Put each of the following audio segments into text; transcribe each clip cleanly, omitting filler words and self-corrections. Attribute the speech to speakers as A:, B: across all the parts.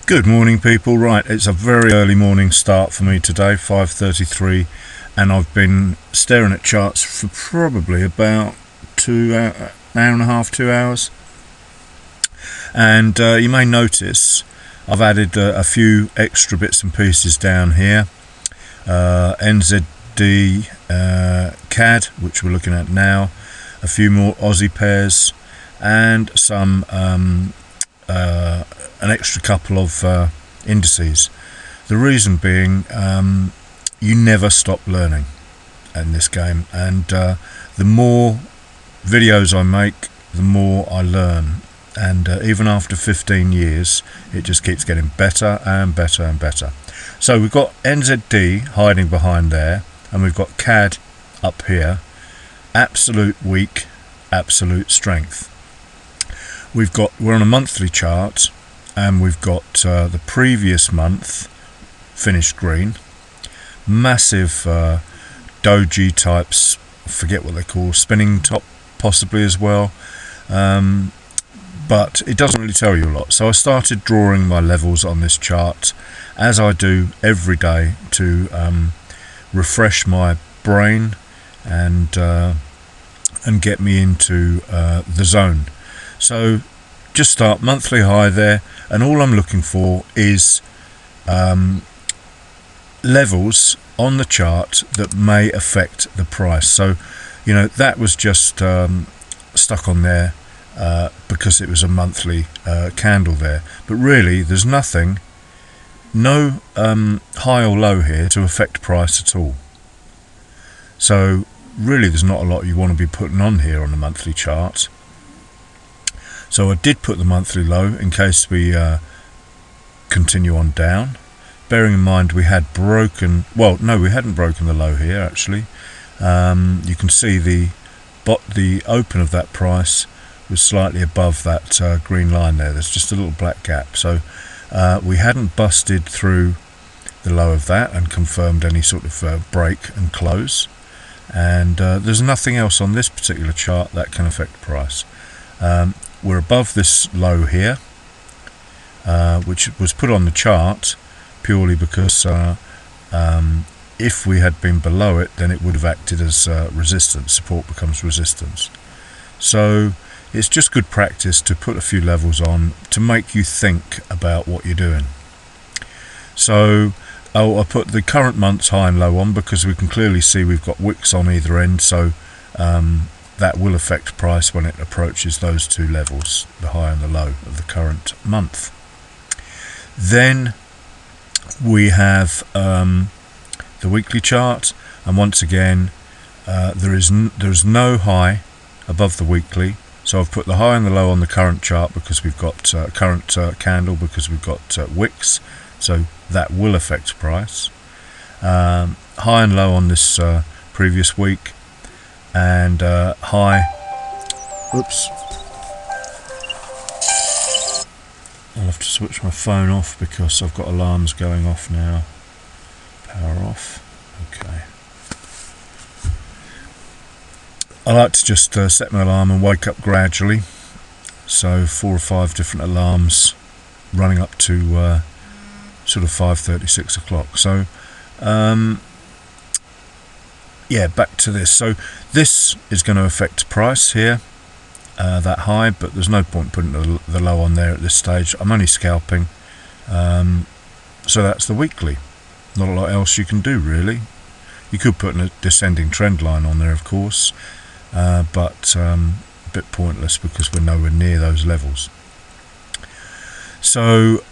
A: Good morning, people. Right, it's a very early morning start for me today, 5:33, and I've been staring at charts for probably about an hour and a half, 2 hours. And you may notice I've added a few extra bits and pieces down here. NZDCAD, which we're looking at now, a few more Aussie pairs, and some an extra couple of indices. The reason being, you never stop learning in this game, and the more videos I make, the more I learn. And even after 15 years, it just keeps getting better and better and better. So we've got NZD hiding behind there, and we've got CAD up here. Absolute weak, absolute strength. We're on a monthly chart, and we've got the previous month finished green. Massive doji types, I forget what they're called, spinning top possibly as well. But it doesn't really tell you a lot. So I started drawing my levels on this chart, as I do every day, to refresh my brain and get me into the zone. So just start monthly high there, and all I'm looking for is levels on the chart that may affect the price. So that was just stuck on there because it was a monthly candle there, but really there's nothing, no high or low here to affect price at all. So really there's not a lot you want to be putting on here on the monthly chart. So I did put the monthly low in case we continue on down, bearing in mind we had broken, well no, we hadn't broken the low here actually. You can see the open of that price was slightly above that green line there. There's just a little black gap, so we hadn't busted through the low of that and confirmed any sort of break and close, and there's nothing else on this particular chart that can affect price. We're above this low here, which was put on the chart purely because if we had been below it, then it would have acted as resistance. Support becomes resistance. So it's just good practice to put a few levels on to make you think about what you're doing. So I put the current month's high and low on because we can clearly see we've got wicks on either end, so that will affect price when it approaches those two levels, the high and the low of the current month. Then we have the weekly chart, and once again there is no high above the weekly, so I've put the high and the low on the current chart because we've got current candle, because we've got wicks, so that will affect price. High and low on this previous week, and high, oops, I'll have to switch my phone off because I've got alarms going off now. Power off. Okay. I like to just set my alarm and wake up gradually, so 4 or 5 different alarms running up to sort of 5:30, 6 o'clock. So yeah, back to this. So this is going to affect price here, that high, but there's no point putting the low on there at this stage. I'm only scalping, so that's the weekly. Not a lot else you can do really. You could put a descending trend line on there, of course, but a bit pointless because we're nowhere near those levels. So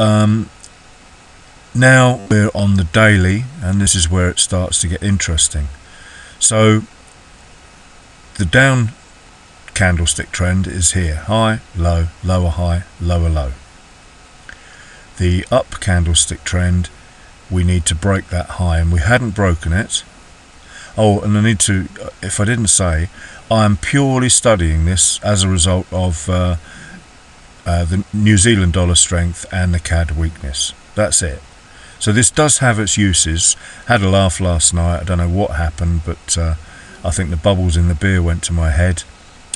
A: now we're on the daily, and this is where it starts to get interesting. So the down candlestick trend is here: high, low, lower high, lower low. The up candlestick trend, we need to break that high, and we hadn't broken it. Oh, and I need to, if I didn't say, I am purely studying this as a result of the New Zealand dollar strength and the CAD weakness. That's it. So this does have its uses. Had a laugh last night. I don't know what happened, but I think the bubbles in the beer went to my head,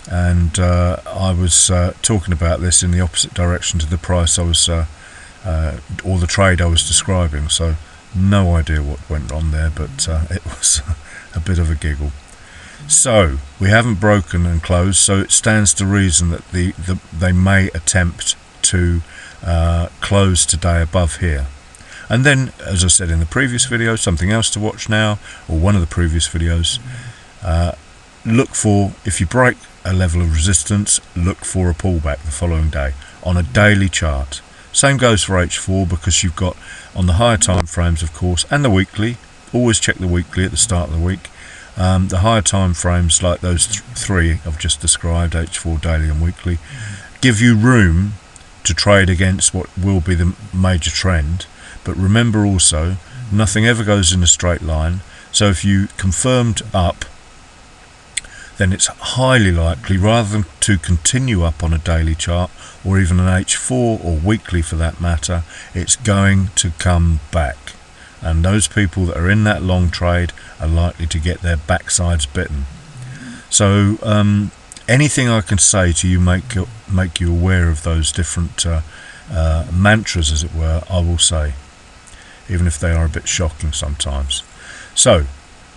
A: and I was talking about this in the opposite direction to the price I was or the trade I was describing. So no idea what went on there, but it was a bit of a giggle. So we haven't broken and closed, so it stands to reason that they may attempt to close today above here. And then, as I said in the previous video, something else to watch now, or one of the previous videos, look for, if you break a level of resistance, look for a pullback the following day on a daily chart. Same goes for H4, because you've got on the higher time frames, of course, and the weekly. Always check the weekly at the start of the week. The higher time frames, like those three I've just described, H4, daily and weekly, give you room to trade against what will be the major trend. But remember also, nothing ever goes in a straight line. So if you confirmed up, then it's highly likely, rather than to continue up on a daily chart, or even an H4 or weekly for that matter, it's going to come back. And those people that are in that long trade are likely to get their backsides bitten. So anything I can say to you, make you aware of those different mantras, as it were, I will say, even if they are a bit shocking sometimes. So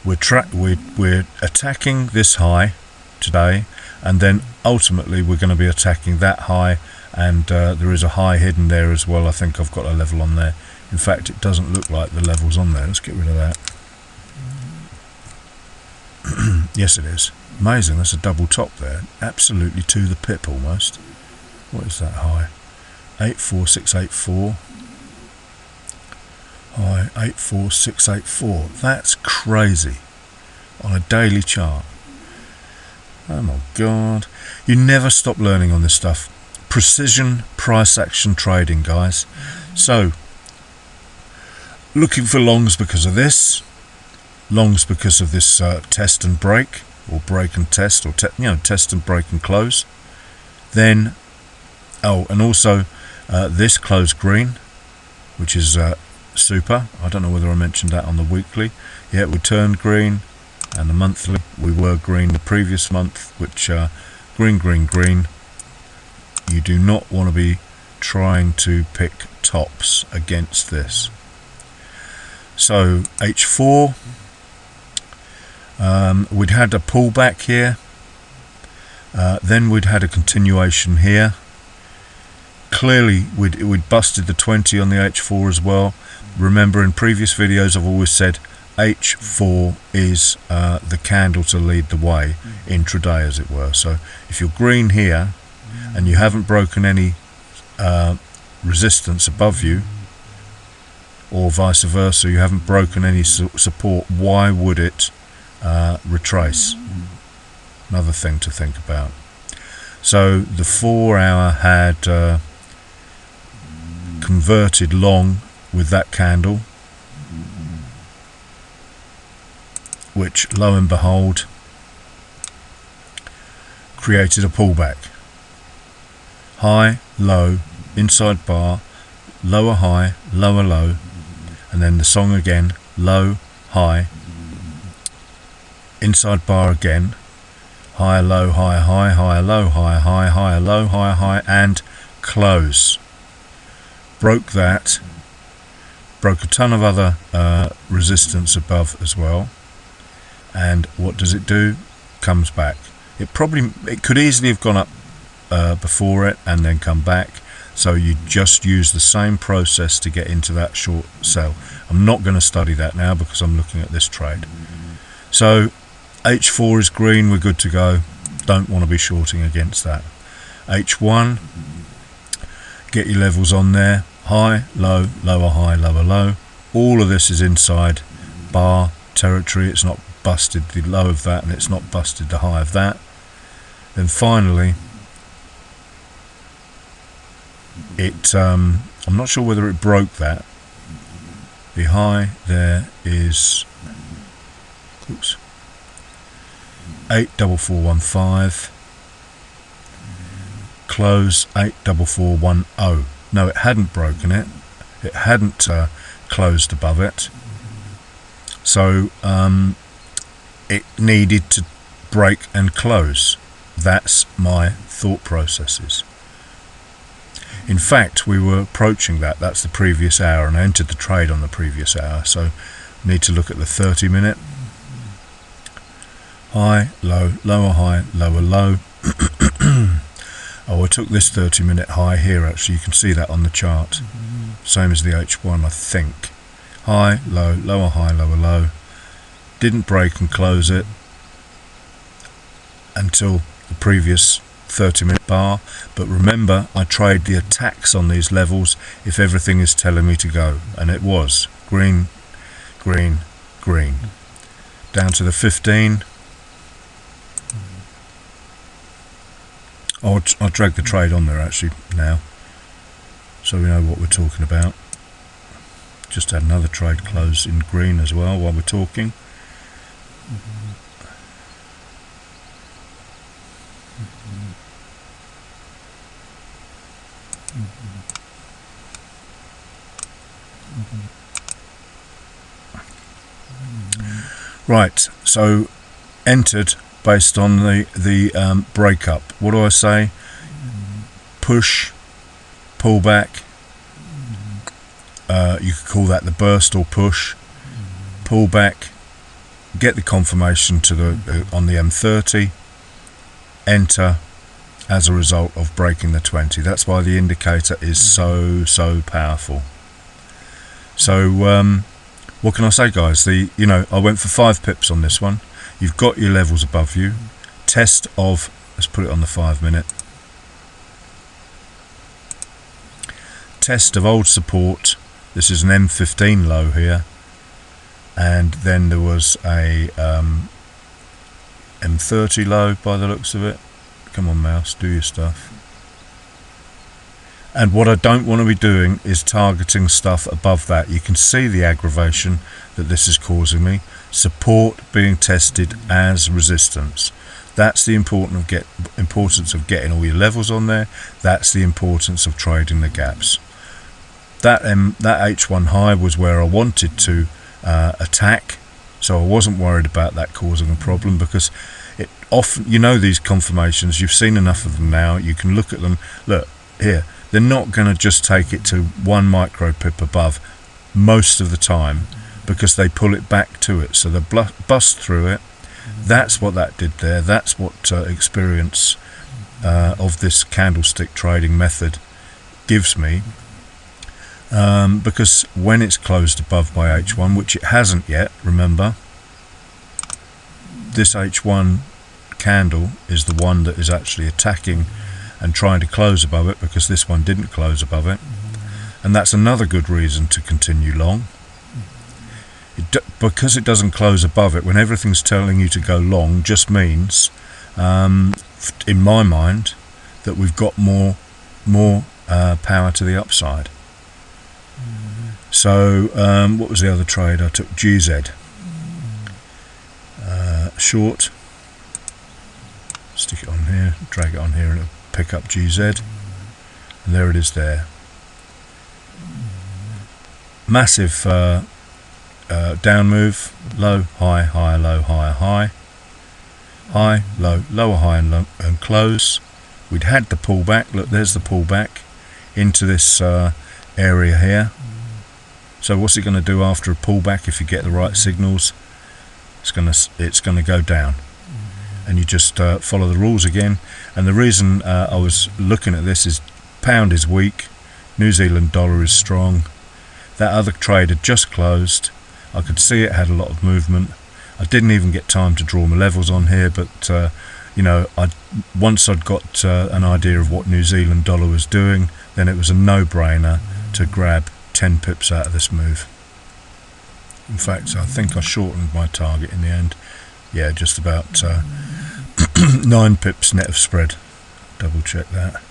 A: we're attacking this high today, and then ultimately we're going to be attacking that high, and there is a high hidden there as well. I think I've got a level on there. In fact, it doesn't look like the level's on there. Let's get rid of that. Yes, it is. Amazing, that's a double top there, absolutely to the pip almost. What is that high? 84684. High 84684. That's crazy on a daily chart. Oh my god, you never stop learning on this stuff. Precision price action trading, guys. So looking for longs because of this, longs because of this test and break, or break and test, or test and break and close. Then and also this closed green, which is super. I don't know whether I mentioned that on the weekly. Yeah, we turned green, and the monthly we were green the previous month, which green. You do not want to be trying to pick tops against this. So H4, we'd had a pullback here, then we'd had a continuation here. Clearly we'd busted the 20 on the H4 as well. Remember, in previous videos I've always said H4 is the candle to lead the way intraday, as it were. So if you're green here and you haven't broken any resistance above you, or vice versa, you haven't broken any support, why would it retrace? Another thing to think about. So the 4 hour had converted long with that candle, which lo and behold created a pullback. High, low, inside bar, lower high, lower low, and then the song again, low, high, inside bar again, high, low, high, high, high, low, high, high, high, low, high, high, and close. Broke that, broke a ton of other resistance above as well, and what does it do? Comes back. It could easily have gone up before it and then come back. So you just use the same process to get into that short sell. I'm not going to study that now because I'm looking at this trade. So H4 is green, we're good to go. Don't want to be shorting against that. H1, get your levels on there. High, low, lower high, lower low. All of this is inside bar territory. It's not busted the low of that, and it's not busted the high of that. Then finally, I'm not sure whether it broke that. The high there is 84415. Close 84410. No, it hadn't broken it. It hadn't closed above it. So it needed to break and close. That's my thought processes. In fact, we were approaching that. That's the previous hour, and I entered the trade on the previous hour. So need to look at the 30-minute. High, low, lower high, lower low. Oh, I took this 30-minute high here, actually. You can see that on the chart. Same as the H1, I think. High, low, lower high, lower low. Didn't break and close it until the previous 30-minute bar. But remember, I trade the attacks on these levels if everything is telling me to go. And it was. Green, green, green. Down to the 15. I'll drag the trade on there actually now, so we know what we're talking about. Just had another trade close in green as well while we're talking. Right, so entered based on the breakup. What do I say? Push, pull back. You could call that the burst or push. Pull back, get the confirmation to the on the M30. Enter as a result of breaking the 20. That's why the indicator is so powerful. So what can I say, guys? I went for 5 pips on this one. You've got your levels above you. Test of, let's put it on the 5-minute. Test of old support. This is an M15 low here. And then there was a M30 low by the looks of it. Come on, mouse, do your stuff. And what I don't want to be doing is targeting stuff above that. You can see the aggravation that this is causing me. Support being tested as resistance. That's the importance of getting all your levels on there. That's the importance of trading the gaps. That H1 high was where I wanted to attack, so I wasn't worried about that causing a problem, because it often, these confirmations, you've seen enough of them now. You can look at them. Look here, they're not going to just take it to 1 micro pip above most of the time, because they pull it back to it, so they bust through it. That's what that did there. That's what experience of this candlestick trading method gives me, because when it's closed above by H1, which it hasn't yet, remember, this H1 candle is the one that is actually attacking and trying to close above it, because this one didn't close above it, and that's another good reason to continue long. Because it doesn't close above it, when everything's telling you to go long, just means, in my mind, that we've got more power to the upside. So what was the other trade? I took GZ short. Stick it on here, drag it on here, and it'll pick up GZ, and there it is there. Massive down move, low, high, high, low, high, high, high, low, lower, high, and close. We'd had the pullback. Look, there's the pullback into this area here. So what's it going to do after a pullback if you get the right signals? It's going to go down, and you just follow the rules again. And the reason I was looking at this is pound is weak, New Zealand dollar is strong. That other trade had just closed. I could see it had a lot of movement. I didn't even get time to draw my levels on here, but once I'd got an idea of what New Zealand dollar was doing, then it was a no-brainer to grab 10 pips out of this move. In fact, I think I shortened my target in the end. Yeah, just about 9 pips net of spread. Double check that.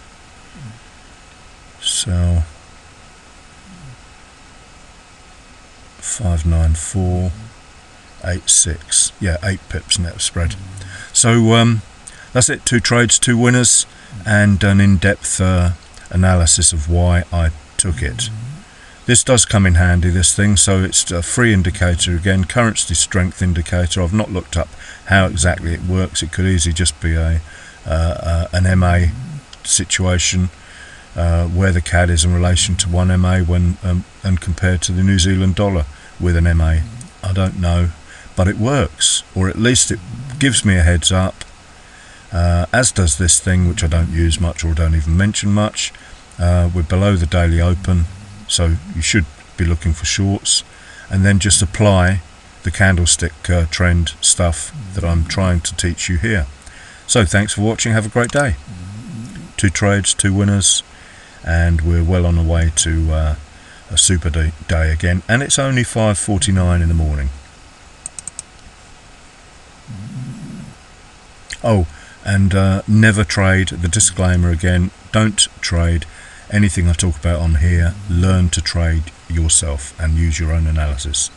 A: So 59486. Yeah, 8 pips net of spread. So that's it. 2 trades, 2 winners, and an in-depth analysis of why I took it. This does come in handy, this thing, so it's a free indicator again, currency strength indicator. I've not looked up how exactly it works. It could easily just be an MA situation. where the CAD is in relation to 1 MA and compared to the New Zealand dollar with an MA. I don't know, but it works, or at least it gives me a heads up, as does this thing, which I don't use much or don't even mention much. We're below the daily open, so you should be looking for shorts, and then just apply the candlestick trend stuff that I'm trying to teach you here. So thanks for watching, have a great day. 2 trades, 2 winners, and we're well on the way to a super day again, and it's only 5:49 in the morning. Oh, and never trade, the disclaimer again, don't trade anything I talk about on here. Learn to trade yourself and use your own analysis.